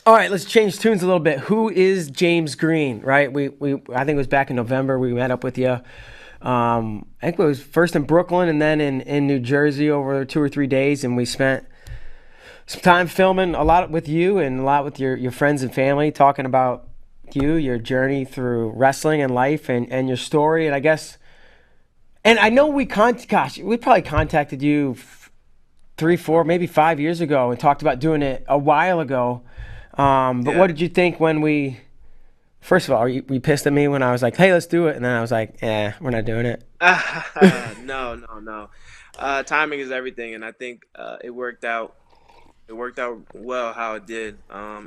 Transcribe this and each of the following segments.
All right, let's change tunes a little bit. Who is James Green? Right, we I think it was back in November we met up with you. I think it was first in Brooklyn and then in New Jersey over 2 or 3 days, and we spent some time filming a lot with you and a lot with your friends and family, talking about you, your journey through wrestling and life, and your story. And I guess, and I know we probably contacted you 3, 4, maybe 5 years ago and talked about doing it a while ago. But Yeah. what did you think when we? First of all, were you pissed at me when I was like, "Hey, let's do it," and then I was like, we're not doing it." No, no, no. Timing is everything, and I think it worked out. It worked out well how it did,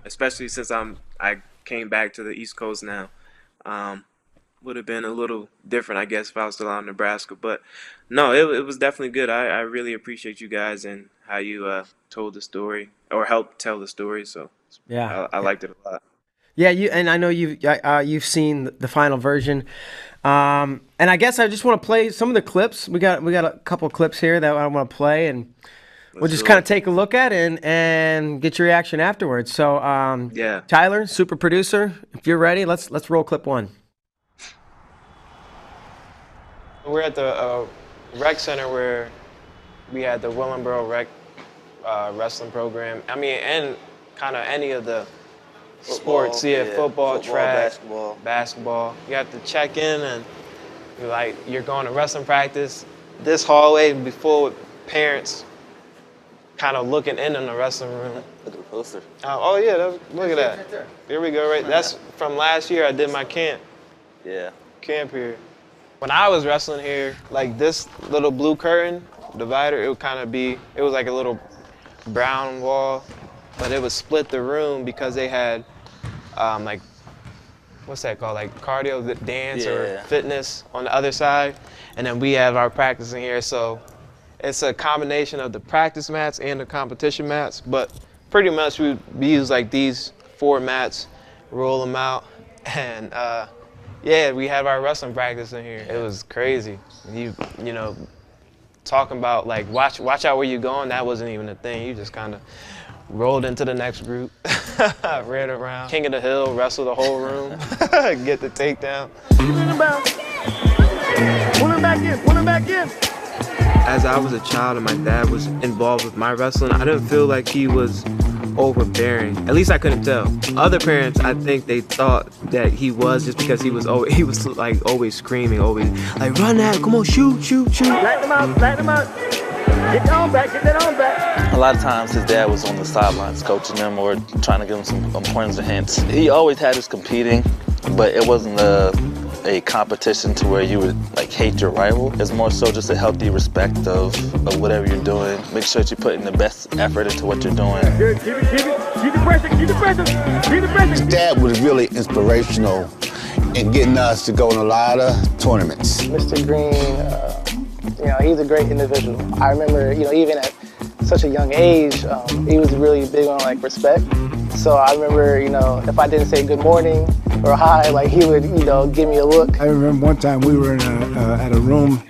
especially since I came back to the East Coast now. Um, would have been a little different, I guess, if I was still out in Nebraska. But no, it was definitely good. I really appreciate you guys and how you told the story or helped tell the story. So Yeah. I liked it a lot. Yeah, you and I know you've seen the final version, and I guess I just want to play some of the clips. We got a couple of clips here that I want to play, and we'll Let's just do kind of it. take a look at it and get your reaction afterwards. So, Yeah. Tyler, super producer, if you're ready, let's roll clip one. We're at the rec center where we had the Willenboro rec wrestling program. I mean, and kind of any of the sports, football, track, basketball. You have to check in and you're going to wrestling practice. This hallway would be full with parents kind of looking in the wrestling room. Look at the poster. Oh yeah, look at that. Here we go, right? That's from last year. I did my camp Yeah. here. When I was wrestling here, like this little blue curtain divider, it would kind of be, it was like a little brown wall, but it would split the room because they had like, what's that called? Like cardio, dance or Yeah. fitness on the other side. And then we have our practice in here. So it's a combination of the practice mats and the competition mats, but pretty much we use like these 4 mats, roll them out, and yeah, we have our wrestling practice in here. It was crazy. You know, talking about like watch out where you're going, that wasn't even a thing. You just kind of rolled into the next group, ran around, king of the hill, wrestled the whole room, get the takedown. Pull him back in. As I was a child and my dad was involved with my wrestling, I didn't feel like he was overbearing. At least I couldn't tell. Other parents, I think they thought that he was just because he was like always screaming, always like run that, come on, shoot. Light them out. Get that on back. A lot of times his dad was on the sidelines coaching him or trying to give him some pointers and hints. He always had us competing, but it wasn't a competition to where you would like hate your rival. It's more so just a healthy respect of whatever you're doing. Make sure that you're putting the best effort into what you're doing. Good, keep the pressure. His dad was really inspirational in getting us to go in a lot of tournaments. Mr. Green, he's a great individual. I remember, even at such a young age, he was really big on like respect. So I remember, if I didn't say good morning or hi, like he would, give me a look. I remember one time we were in at a room,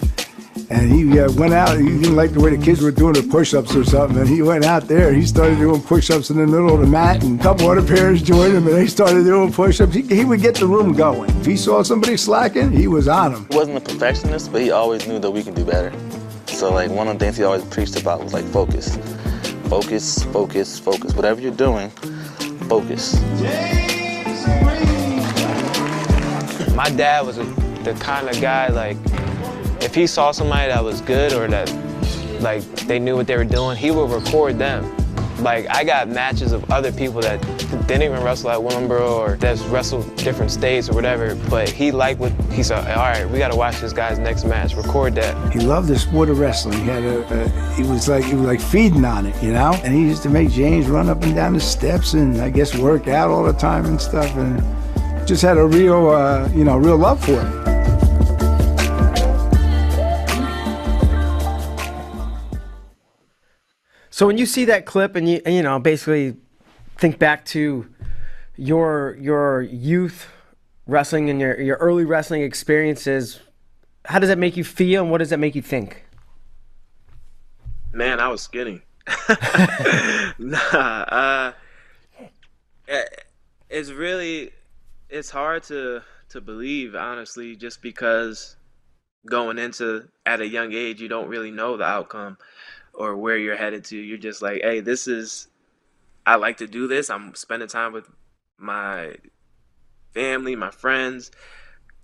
and he went out. He didn't like the way the kids were doing the push-ups or something, and he went out there. He started doing push-ups in the middle of the mat, and a couple other parents joined him, and they started doing push-ups. He would get the room going. If he saw somebody slacking, he was on them. He wasn't a perfectionist, but he always knew that we can do better. So like one of the things he always preached about was like focus. Focus. Whatever you're doing, focus. My dad was the kind of guy, like, if he saw somebody that was good or that, like, they knew what they were doing, he would record them. Like, I got matches of other people that didn't even wrestle at Willenboro or that's wrestled different states or whatever, but he liked what he said. All right, we got to watch this guy's next match, record that. He loved the sport of wrestling. He had he was like feeding on it, And he used to make James run up and down the steps and I guess work out all the time and stuff, and just had a real, real love for it. So when you see that clip and you basically think back to your youth wrestling and your early wrestling experiences, how does that make you feel and what does that make you think? Man, I was skinny. Nah, it's really it's hard to believe, honestly, just because going into at a young age you don't really know the outcome or where you're headed to. You're just like, hey, this is I like to do this. I'm spending time with my family, my friends,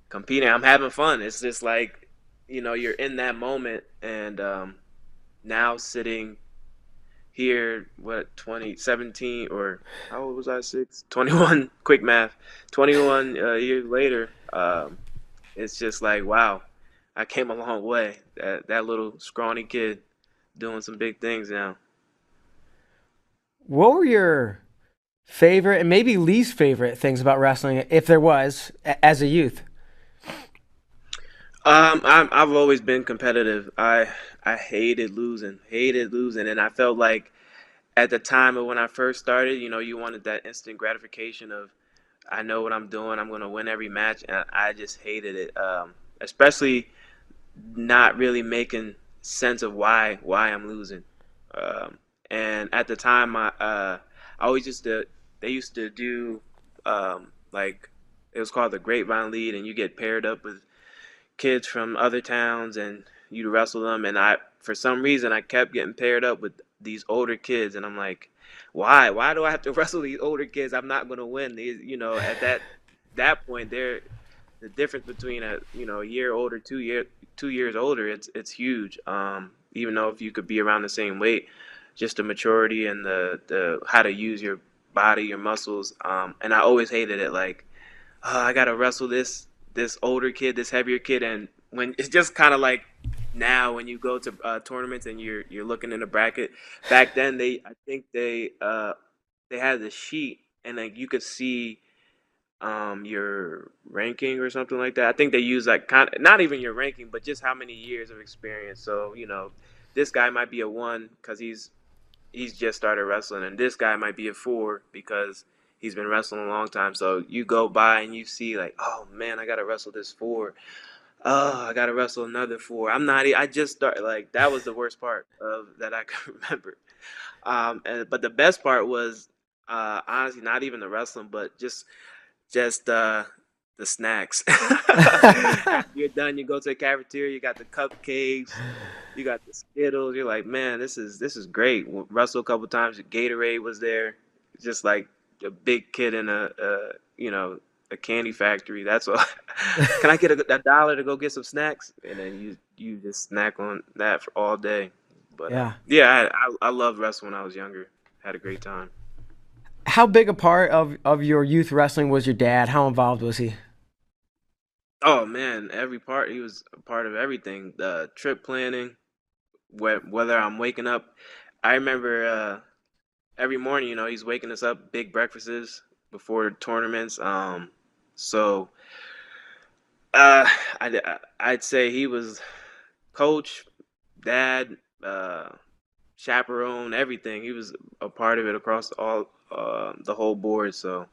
competing. I'm having fun. It's just like, you're in that moment, and now sitting here, what, 2017, or how old was I? 21, quick math, 21 years later. It's just like, wow, I came a long way. That little scrawny kid doing some big things now. What were your favorite and maybe least favorite things about wrestling, if there was, as a youth? I've always been competitive. I hated losing, and I felt like at the time of when I first started, you wanted that instant gratification of I know what I'm doing. I'm going to win every match, and I just hated it. Especially not really making sense of why I'm losing. And at the time, I always used to they used to do like it was called the Grapevine Lead, and you get paired up with kids from other towns and you'd wrestle them. And I, for some reason, I kept getting paired up with these older kids, and I'm like, why do I have to wrestle these older kids? I'm not going to win. At that point, they're the difference between a year older, 2 years older, it's huge. Even though if you could be around the same weight, just the maturity and the how to use your body, your muscles. And I always hated it. Like, I gotta wrestle this older kid, this heavier kid, and when it's just kind of like now when you go to tournaments and you're looking in a bracket. Back then, I think they had the sheet, and like you could see your ranking or something like that. I think they use like kind of not even your ranking, but just how many years of experience. So this guy might be a 1 because he's just started wrestling, and this guy might be a 4 because he's been wrestling a long time. So you go by and you see like, oh man, I gotta wrestle this 4. Oh, I gotta wrestle another 4. I'm not. I just started. Like that was the worst part of that I can remember. But the best part was honestly not even the wrestling, but just the snacks. After you're done, you go to the cafeteria. You got the cupcakes, you got the Skittles. You're like, man, this is great. Wrestle a couple times. Gatorade was there, just like a big kid in a candy factory. That's all. Can I get a dollar to go get some snacks? And then you just snack on that for all day. But Yeah. yeah, I loved wrestling when I was younger. Had a great time. How big a part of your youth wrestling was your dad? How involved was he? Oh man, every part he was a part of everything. The trip planning, whether I'm waking up, I remember every morning. He's waking us up, big breakfasts before tournaments. So uh, I'd say he was coach, dad, chaperone, everything. He was a part of it across all the whole board. So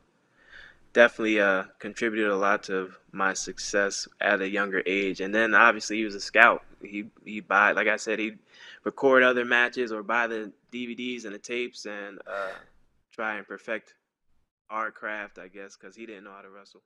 definitely contributed a lot to my success at a younger age. And then obviously he was a scout. He buy, like I said, he'd record other matches or buy the DVDs and the tapes and try and perfect our craft, I guess, because he didn't know how to wrestle.